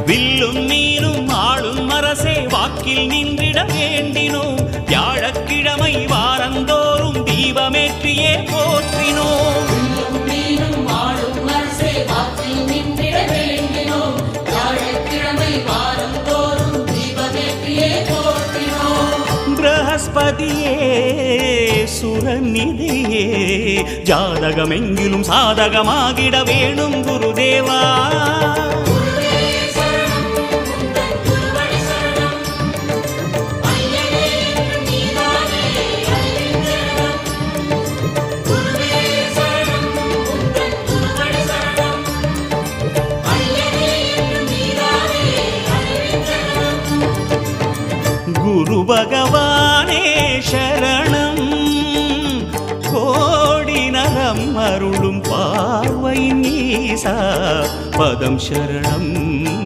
வில்லும் நீரும் ஆளும் அரசே வாக்கில் நின்றிட வேண்டினோம். வியாழக்கிழமை வாரந்தோறும் தீபமேற்றியே போற்றினோம். பிரகஸ்பதியே சுரநிதியே ஜாதகமெங்கிலும் சாதகமாகிட வேணும் குருதேவா. குரு பகவானே சரணம், கோடி நலம் அருளும் பார்வை நீசா பதம் சரணம்.